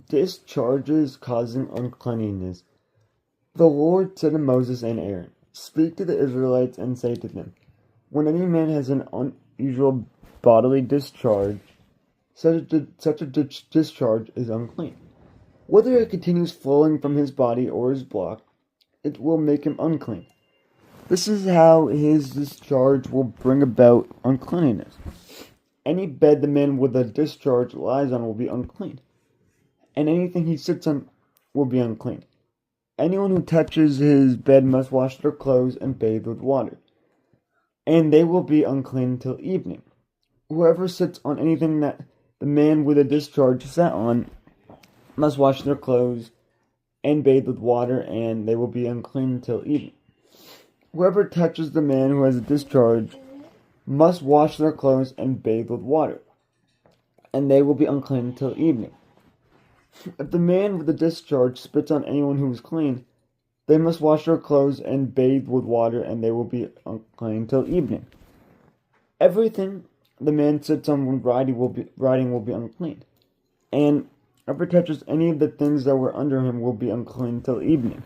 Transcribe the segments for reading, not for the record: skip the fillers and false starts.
Discharges causing uncleanness. The Lord said to Moses and Aaron, "Speak to the Israelites and say to them, when any man has an unusual bodily discharge, such a discharge is unclean. Whether it continues flowing from his body or is blocked, it will make him unclean. This is how his discharge will bring about uncleanness. Any bed the man with a discharge lies on will be unclean, and anything he sits on will be unclean. Anyone who touches his bed must wash their clothes and bathe with water, and they will be unclean until evening. Whoever sits on anything that the man with a discharge sat on must wash their clothes and bathe with water, and they will be unclean until evening. Whoever touches the man who has a discharge must wash their clothes and bathe with water, and they will be unclean until evening. If the man with the discharge spits on anyone who is clean, they must wash their clothes and bathe with water, and they will be unclean till evening. Everything the man sits on when riding will be unclean, and whoever touches any of the things that were under him will be unclean till evening.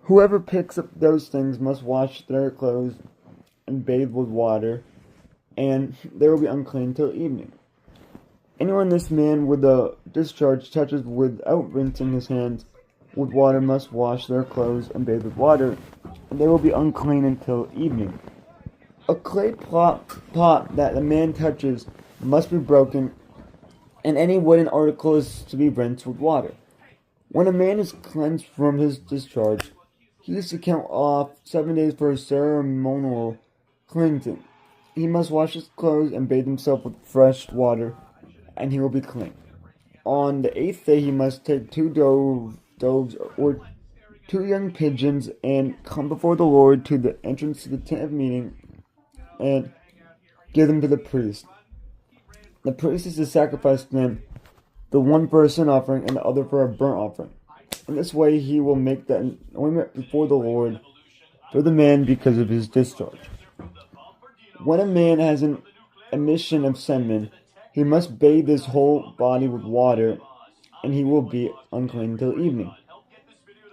Whoever picks up those things must wash their clothes and bathe with water, and they will be unclean till evening. Anyone this man with a discharge touches without rinsing his hands with water must wash their clothes and bathe with water, and they will be unclean until evening. A clay pot that the man touches must be broken, and any wooden article is to be rinsed with water. When a man is cleansed from his discharge, he is to count off 7 days for a ceremonial cleansing. He must wash his clothes and bathe himself with fresh water, and he will be clean. On the 8th day he must take 2 doves or 2 young pigeons and come before the Lord to the entrance to the tent of meeting and give them to the priest. The priest is to sacrifice them, the one for a sin offering and the other for a burnt offering. In this way he will make the atonement before the Lord for the man because of his discharge. When a man has an emission of semen, he must bathe his whole body with water, and he will be unclean until evening.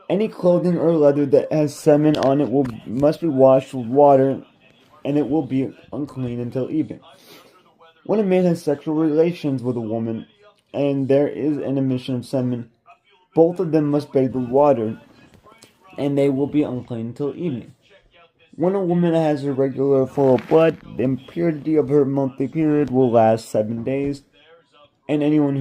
Any clothing or leather that has semen on it must be washed with water, and it will be unclean until evening. When a man has sexual relations with a woman, and there is an emission of semen, both of them must bathe with water, and they will be unclean until evening. When a woman has a regular flow of blood, the impurity of her monthly period will last 7 days, and anyone